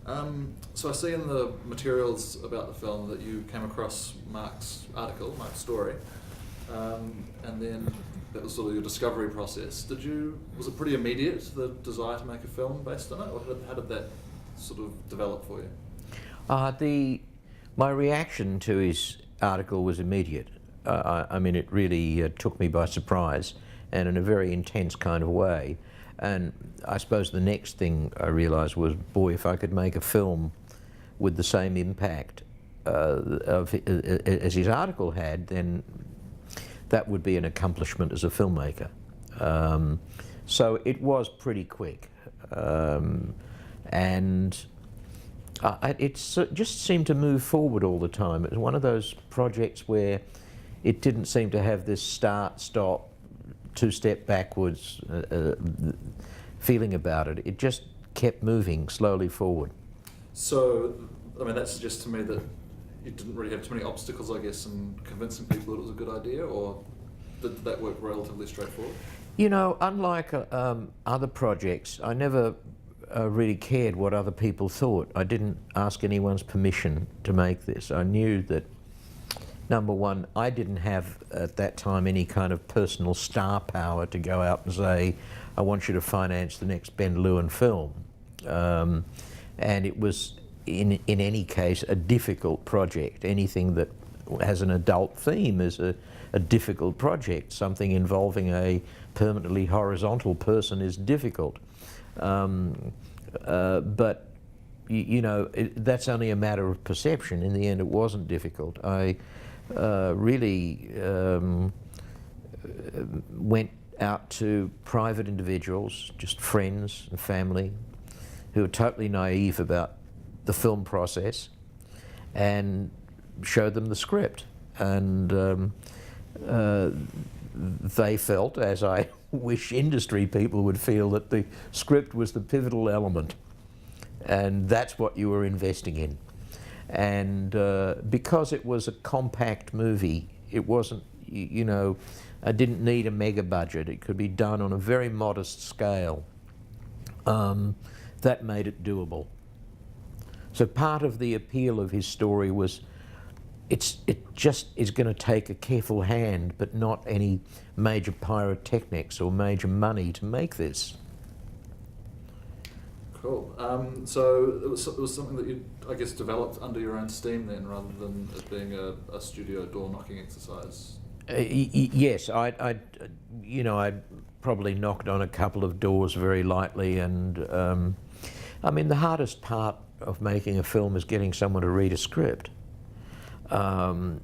So I see in the materials about the film that you came across Mark's article, Mark's story, and then that was sort of your discovery process. Was it pretty immediate, the desire to make a film based on it, or how did that sort of develop for you? My reaction to his article was immediate. I mean, it really took me by surprise, and in a very intense kind of way. And I suppose the next thing I realised was, boy, if I could make a film with the same impact as his article had, then that would be an accomplishment as a filmmaker. So it was pretty quick. And it just seemed to move forward all the time. It was one of those projects where it didn't seem to have this start-stop, two-step backwards feeling about it. It just kept moving slowly forward. So, I mean, that suggests to me that you didn't really have too many obstacles, I guess, in convincing people that it was a good idea, or did that work relatively straightforward? You know, unlike other projects, I never really cared what other people thought. I didn't ask anyone's permission to make this. I knew that, number one, I didn't have at that time any kind of personal star power to go out and say, I want you to finance the next Ben Lewin film. And it was, in any case, a difficult project. Anything that has an adult theme is a difficult project. Something involving a permanently horizontal person is difficult. But you know, that's only a matter of perception. In the end, it wasn't difficult. I really went out to private individuals, just friends and family, who were totally naive about the film process, and showed them the script. And they felt, as I wish industry people would feel, that the script was the pivotal element, and that's what you were investing in. And because it was a compact movie, it wasn't, you know, I didn't need a mega budget. It could be done on a very modest scale. That made it doable. So part of the appeal of his story was it just is going to take a careful hand, but not any major pyrotechnics or major money to make this. Cool. So it was something that you, I guess, developed under your own steam then, rather than it being a studio door-knocking exercise? Yes, I probably knocked on a couple of doors very lightly, and I mean, the hardest part of making a film is getting someone to read a script. I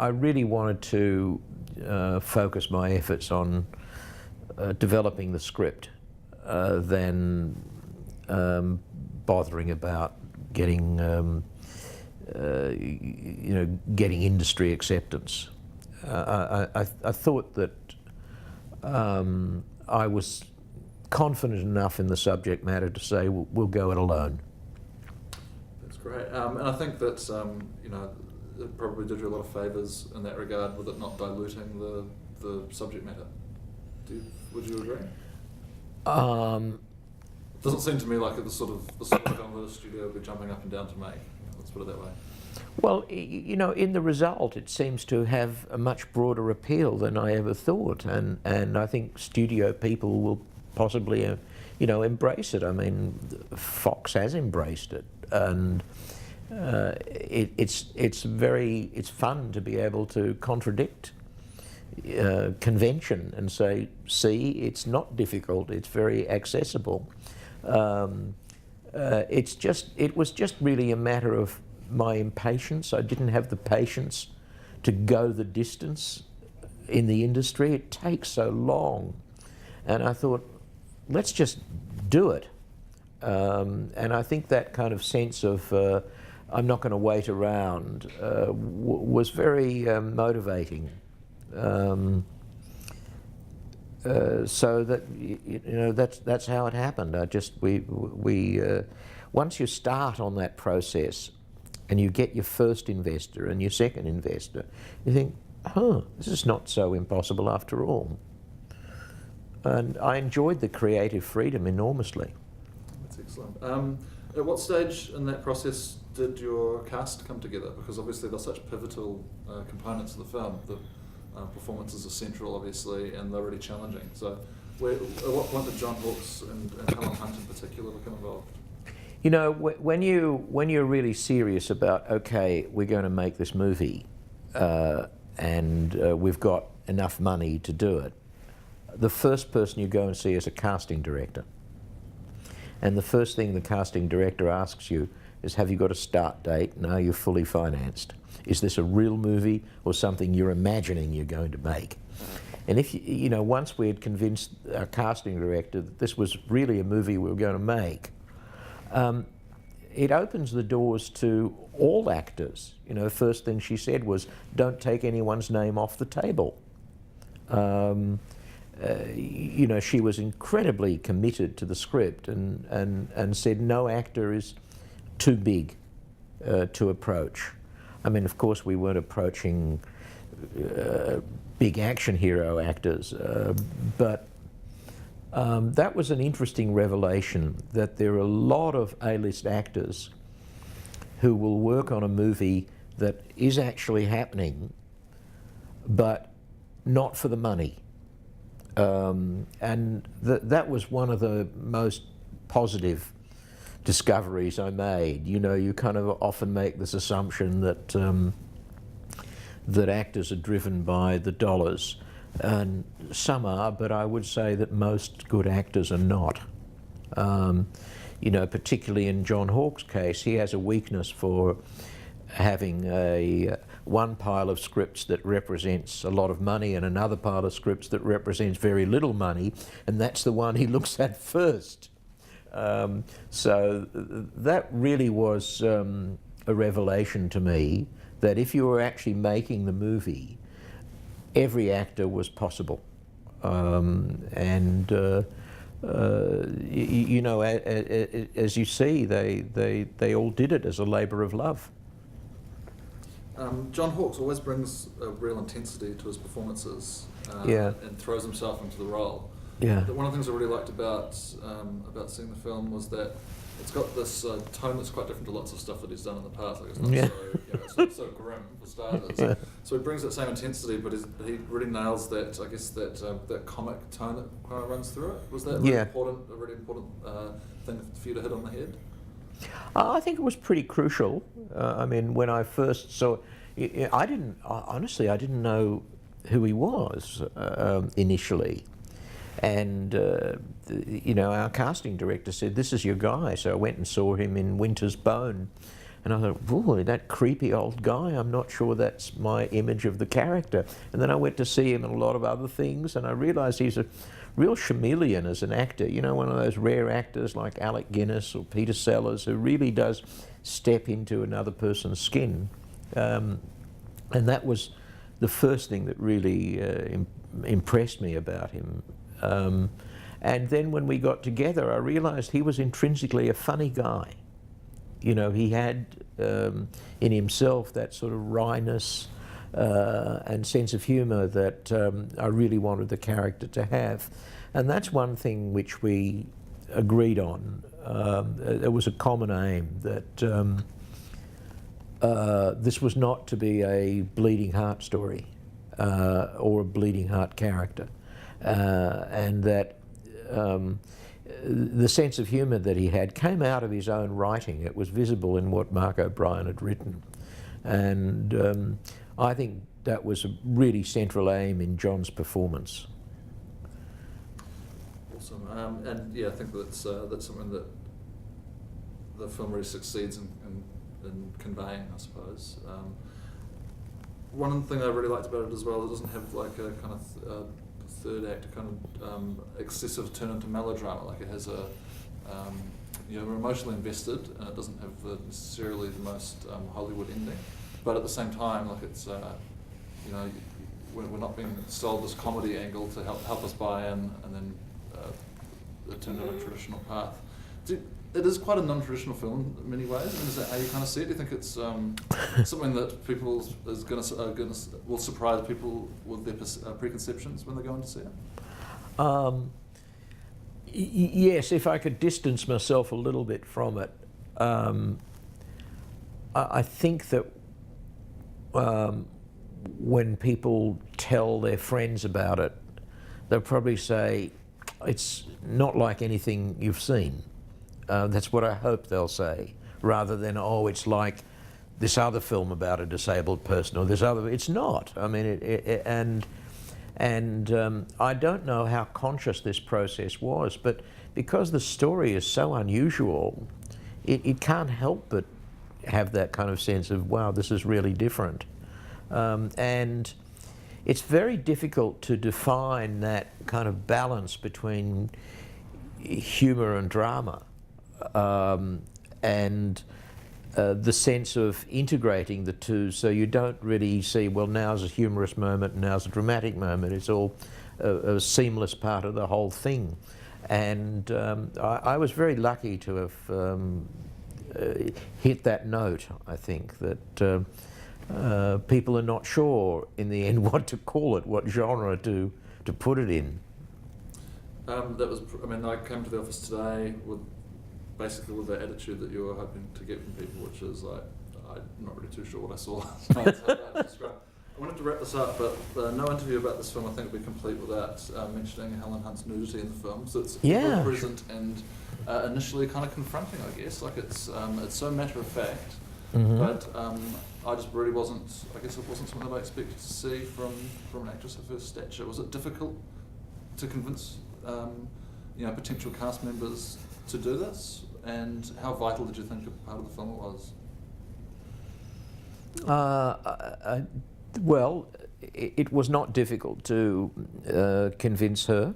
really wanted to focus my efforts on developing the script than bothering about getting getting industry acceptance. I thought that I was confident enough in the subject matter to say, we'll go it alone. That's great. And I think that, it probably did you a lot of favours in that regard, with it not diluting the subject matter. Would you agree? Doesn't seem to me like it's the sort of film that a studio would be jumping up and down to make. Let's put it that way. Well, you know, in the result, it seems to have a much broader appeal than I ever thought, and I think studio people will possibly, embrace it. I mean, Fox has embraced it, and it's fun to be able to contradict convention and say, see, it's not difficult, it's very accessible. It was just really a matter of my impatience. I didn't have the patience to go the distance in the industry. It takes so long. And I thought, let's just do it. And I think that kind of sense of I'm not going to wait around was very motivating. So that that's how it happened. Once you start on that process, and you get your first investor and your second investor, you think, this is not so impossible after all. And I enjoyed the creative freedom enormously. That's Excellent. At what stage in that process did your cast come together? Because obviously they're such pivotal components of the film. The performances are central, obviously, and they're really challenging. So, at what point did John Hawkes and Helen Hunt in particular become involved? You know, when you're really serious about, okay, we're going to make this movie, and we've got enough money to do it, the first person you go and see is a casting director. And the first thing the casting director asks you is, have you got a start date and are you fully financed? Is this a real movie or something you're imagining you're going to make? And if you know, once we had convinced our casting director that this was really a movie we were going to make, it opens the doors to all actors. You know, the first thing she said was, don't take anyone's name off the table. You know, she was incredibly committed to the script and said no actor is too big to approach. I mean, of course, we weren't approaching big action hero actors, but that was an interesting revelation, that there are a lot of A-list actors who will work on a movie that is actually happening, but not for the money. And that was one of the most positive discoveries I made. You know, you kind of often make this assumption that that actors are driven by the dollars, and some are, but I would say that most good actors are not. You know, particularly in John Hawkes' case, he has a weakness for having one pile of scripts that represents a lot of money and another pile of scripts that represents very little money, and that's the one he looks at first. So that really was a revelation to me, that if you were actually making the movie, every actor was possible. You know, as you see, they all did it as a labour of love. John Hawkes always brings a real intensity to his performances, Yeah. and throws himself into the role. Yeah. But one of the things I really liked about seeing the film was that it's got this tone that's quite different to lots of stuff that he's done in the past. Like it's not it's not so grim for starters. Yeah. So he brings that same intensity, but he really nails that. I guess that comic tone that kind of runs through it. Was that a really important thing for you to hit on the head? I think it was pretty crucial. I mean, when I first saw, honestly, I didn't know who he was initially. And, you know, our casting director said, this is your guy. So I went and saw him in Winter's Bone. And I thought, boy, that creepy old guy, I'm not sure that's my image of the character. And then I went to see him in a lot of other things, and I realised he's a real chameleon as an actor. You know, one of those rare actors like Alec Guinness or Peter Sellers who really does step into another person's skin. And that was the first thing that really impressed me about him. And then when we got together, I realised he was intrinsically a funny guy. You know, he had in himself that sort of wryness and sense of humour that I really wanted the character to have. And that's one thing which we agreed on. It was a common aim that this was not to be a bleeding heart story or a bleeding heart character. And that the sense of humour that he had came out of his own writing. It was visible in what Mark O'Brien had written. And I think that was a really central aim in John's performance. Awesome. And yeah, I think that's something that the film really succeeds in conveying, I suppose. One thing I really liked about it as well, it doesn't have like a kind of third act kind of excessive turn into melodrama. Like it has a, you're emotionally invested, and it doesn't have necessarily the most Hollywood ending. But at the same time, like it's, you know, we're not being sold this comedy angle to help us buy in, and then turn down a traditional path. It is quite a non-traditional film in many ways. I mean, is that how you kind of see it? Do you think it's something that people will surprise people with their preconceptions when they go in to see it? Yes, if I could distance myself a little bit from it, I think that when people tell their friends about it, they'll probably say, it's not like anything you've seen. That's what I hope they'll say, rather than, oh, it's like this other film about a disabled person or this other. It's not. I mean, I don't know how conscious this process was, but because the story is so unusual, it can't help but have that kind of sense of, wow, this is really different. And it's very difficult to define that kind of balance between humour and drama, and the sense of integrating the two, so you don't really see, well, now's a humorous moment and now's a dramatic moment. It's all a seamless part of the whole thing. And I was very lucky to have hit that note, I think, that people are not sure in the end what to call it, what genre to put it in. I mean, I came to the office today with basically with the attitude that you were hoping to get from people, which is like, I'm not really too sure what I saw. I wanted to wrap this up, but no interview about this film I think would be complete without mentioning Helen Hunt's nudity in the film. So it's very present and initially kind of confronting, I guess. Like it's so matter of fact, but I just really wasn't. I guess it wasn't something that I expected to see from an actress of her stature. Was it difficult to convince potential cast members to do this? And how vital did you think a part of the film it was? Well, it was not difficult to convince her,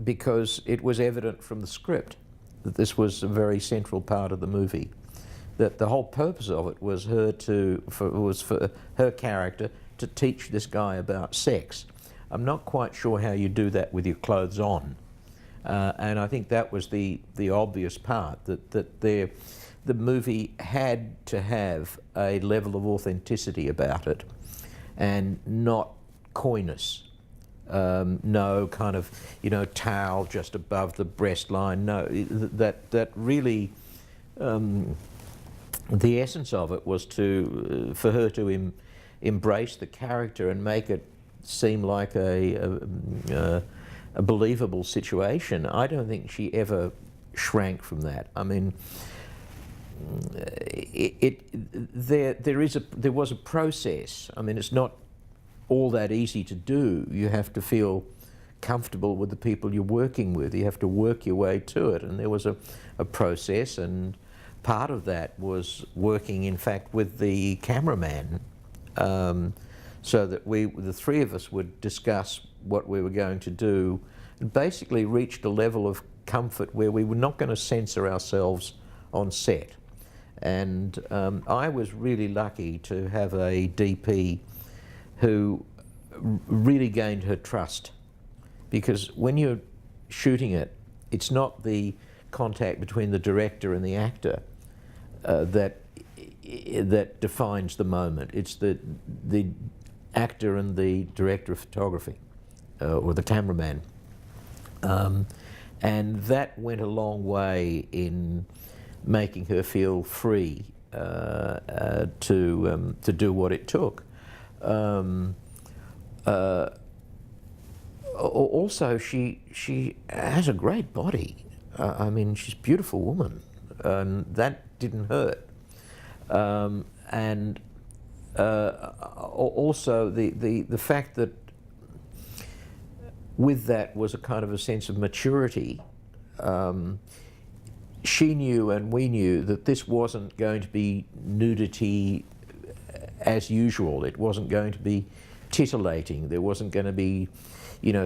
because it was evident from the script that this was a very central part of the movie. That the whole purpose of it was for her character to teach this guy about sex. I'm not quite sure how you do that with your clothes on. And I think that was the obvious part, that the movie had to have a level of authenticity about it and not coyness. No kind of, towel just above the breast line. No, that really, the essence of it was for her to embrace the character and make it seem like a believable situation. I don't think she ever shrank from that. I mean, there was a process. I mean, it's not all that easy to do. You have to feel comfortable with the people you're working with. You have to work your way to it, and there was a process, and part of that was working, in fact, with the cameraman, so that the three of us would discuss what we were going to do, and basically reached a level of comfort where we were not going to censor ourselves on set. And I was really lucky to have a DP who really gained her trust, because when you're shooting it, it's not the contact between the director and the actor that defines the moment. It's the actor and the director of photography, or the cameraman. And that went a long way in making her feel free to do what it took. Also, she has a great body. I mean, she's a beautiful woman, and that didn't hurt. And also the fact that with that was a kind of a sense of maturity. She knew and we knew that this wasn't going to be nudity as usual. It wasn't going to be titillating. There wasn't going to be,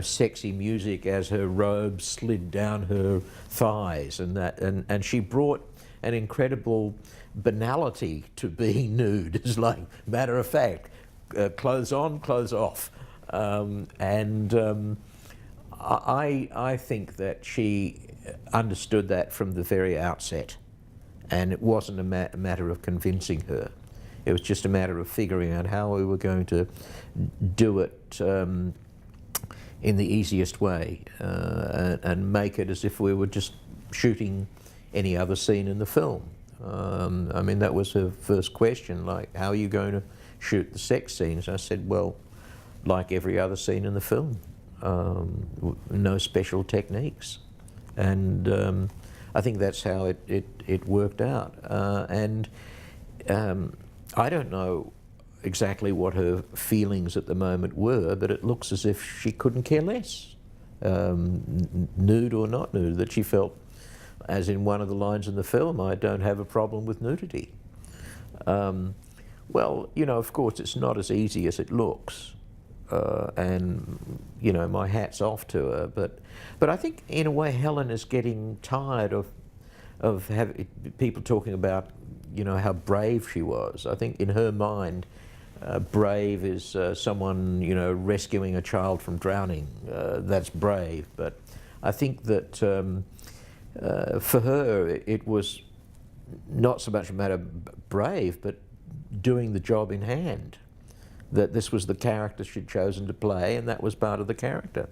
sexy music as her robe slid down her thighs and that. And she brought an incredible banality to being nude. It's like, matter of fact, clothes on, clothes off. I think that she understood that from the very outset, and it wasn't a matter of convincing her. It was just a matter of figuring out how we were going to do it in the easiest way and make it as if we were just shooting any other scene in the film. I mean, that was her first question, like, how are you going to shoot the sex scenes? I said, well, like every other scene in the film, no special techniques. And I think that's how it worked out. I don't know exactly what her feelings at the moment were, but it looks as if she couldn't care less, nude or not nude, that she felt, as in one of the lines in the film, I don't have a problem with nudity. Well, you know, of course, it's not as easy as it looks, and, you know, my hat's off to her, but I think, in a way, Helen is getting tired of having people talking about, you know, how brave she was. I think in her mind, brave is someone, you know, rescuing a child from drowning. That's brave. But I think that for her, it was not so much a matter of brave, but doing the job in hand. That this was the character she'd chosen to play, and that was part of the character.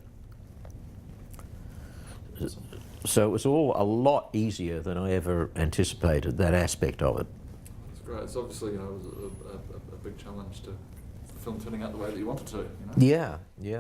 So it was all a lot easier than I ever anticipated, that aspect of it. That's great. It's obviously, you know, it was a big challenge to the film turning out the way that you wanted to, you know? Yeah, yeah.